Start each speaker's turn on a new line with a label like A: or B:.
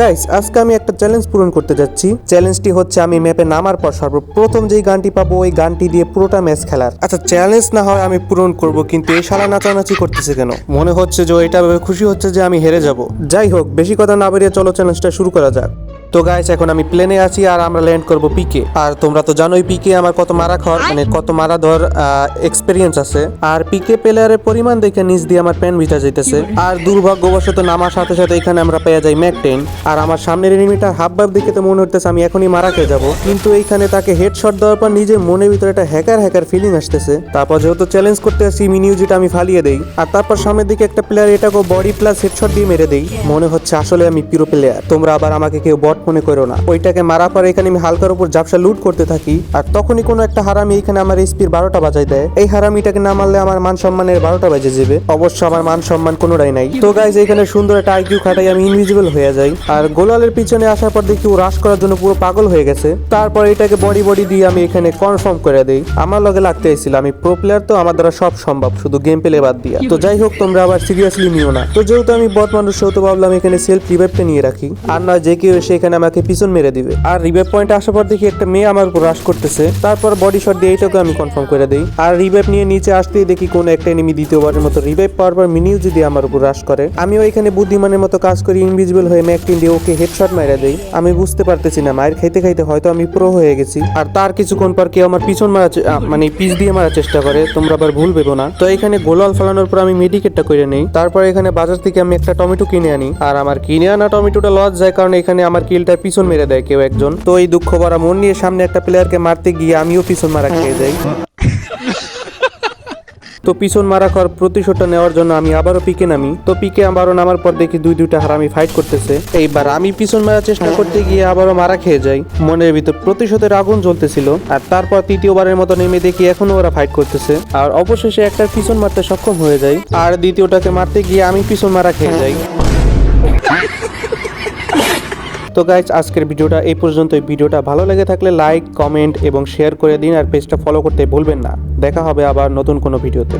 A: Guys আজকে আমি একটা চ্যালেঞ্জ পূরণ করতে যাচ্ছি। চ্যালেঞ্জটি হচ্ছে আমি ম্যাপে নামার পর সর্বপ্রথম যেই গানটি পাবো ওই গানটি দিয়ে পুরোটা ম্যাচ খেলার। আচ্ছা চ্যালেঞ্জ না হয় আমি পূরণ করব, কিন্তু এই শালা নাচানাচি করতেছে কেন? মনে হচ্ছে যে এটা ভেবে খুশি হচ্ছে যে আমি হেরে যাব। যাই হোক, বেশি কথা না বেরিয়ে চলো চ্যালেঞ্জটা শুরু করা যাক। তো গাইস এখন আমি প্লেনে আছি আর আমরা ল্যান্ড করব পিকে। আর তোমরা তো জানোই পিকে আমার কত মারা খর, মানে কত মারা ধর এক্সপিরিয়েন্স আছে। আর পিকে প্লেয়ারের পরিমাণ দেখে নিচ দিয়ে আমার প্যান ভিজা যাইতেছে। আর দুর্ভাগ্যবশত নামার সাথে সাথে এখানে আমরা পেয়ে যাই ম্যাক 10। আর আমার সামনের এনিমিটার হাব ভাব দেখে তো মনে হচ্ছে আমি এখনই মারা খেয়ে যাবো, কিন্তু এইখানে তাকে হেডশট দেওয়ার পর নিজের মনের ভিতরে একটা হ্যাকার ফিলিং আসতেছে। তারপর যেহেতু চ্যালেঞ্জ করতে আসছি মিনিউজিটা আমি ফালিয়ে দেই। আর তারপর সামনের দিকে একটা প্লেয়ার এটাকে বডি প্লাস হেডশট দিয়ে মেরে দেই। মনে হচ্ছে আসলে আমি পিরো প্লেয়ার, তোমরা আবার আমাকে কেউ বট মনে করো না। ওইটাকে মারা পর এখানে আমি হালকার উপর ঝাপসা লুট করতে থাকি। আর তখনই কোনো একটা হারামি এখানে আমার এসপির 12টা বাজাই দেয়। এই হারামিটাকে না মারলে আমার মান সম্মানের 12টা বাজে যাবে। অবশ্য আমার মান সম্মান কোনোটাই নাই। তো গাইজ এখানে সুন্দর একটা আইকিউ খাটাই আমি ইনভিজিবল হয়ে যাই। আর গোলালের পিছনে আসার পর দেখি ও রাশ করার জন্য পুরো পাগল হয়ে গেছে। তারপর এটাকে বডি দিয়ে আমি এখানে কনফার্ম করে দেই। আমার লগে লাগতে এসেছিল, আমি প্রো প্লেয়ার, তো আমার দ্বারা সব সম্ভব, শুধু গেম প্লে বাদ দিয়া। তো যাই হোক, তোমরা আবার সিরিয়াসলি নিও না। তো যেহেতু আমি বট মানুষ, সেহেতু ভাবলাম এখানে সেলফ রিভাইভটা নিয়ে রাখি, আর নয় যে কেউ এসে এখানে আমাকে পিছন মেরে দিবে। আর রিভাইভ পয়েন্টে আসার পর দেখি একটা মেয়ে আমার উপর রাশ করতেছে। তারপর বডি শট দিয়ে এইটাকে আমি কনফার্ম করে দেই। আর রিভাইভ নিয়ে নিচে আসতেই দেখি কোন একটা এনিমি দ্বিতীয়বারের মতো রিভাইভ পাওয়ার পর মিনিউ যদি আমার উপর রাশ করে। আমি ওইখানে বুদ্ধিমানের মতো কাজ করি, ইনভিজিবল হয়ে ম্যাক 10 দিয়ে ওকে হেডশট মাইরা দেই। আমি বুঝতে পারতেছি না, মায়ের খাইতে খাইতে হয়তো আমি প্রো হয়ে গেছি। আর তার কিছুক্ষণ পর কেউ আমার পিছন মারা মানে পিছ দিয়ে মারার চেষ্টা করে। তোমরা আবার ভুল ভেবো না। তো এখানে গোলাল ফালানোর পর আমি মেডিকেটটা করে নেই। তারপর এখানে বাজার থেকে আমি একটা টমেটো কিনে আনি। আর আমার কিনে আনা টমেটোটা লস যায়, কারণ এখানে আমার কিলটার পিছন মেরে দেয় কেউ একজন। তো এই দুঃখ ভরা মন নিয়ে সামনে একটা প্লেয়ারকে মারতে গিয়ে আমিও পিছন মারা খেয়ে যাই। তো পিছন মারা খাওয়ার প্রতিশোধটা নেওয়ার জন্য আমি আবারও পিকে নামি। তো পিকে আবারও নামার পর দেখি দুইটা হারামি ফাইট করতেছে। এইবার আমি পিছন মারার চেষ্টা করতে গিয়ে আবারও মারা খেয়ে যাই। মনের ভিতর প্রতিশোধের আগুন জ্বলতেছিল। আর তারপর তৃতীয়বারের মতো নেমে দেখি এখনো ওরা ফাইট করতেছে। আর অবশেষে একটার পিছন মারতে সক্ষম হয়ে যায়। আর দ্বিতীয়টাকে মারতে গিয়ে আমি পিছন মারা খেয়ে যাই। তো গাইজ আজকের ভিডিওটা এই পর্যন্ত। ভিডিওটা ভালো লেগে থাকলে লাইক, কমেন্ট এবং শেয়ার করে দিন। আর পেজটা ফলো করতে ভুলবেন না। দেখা হবে আবার নতুন কোনো ভিডিওতে।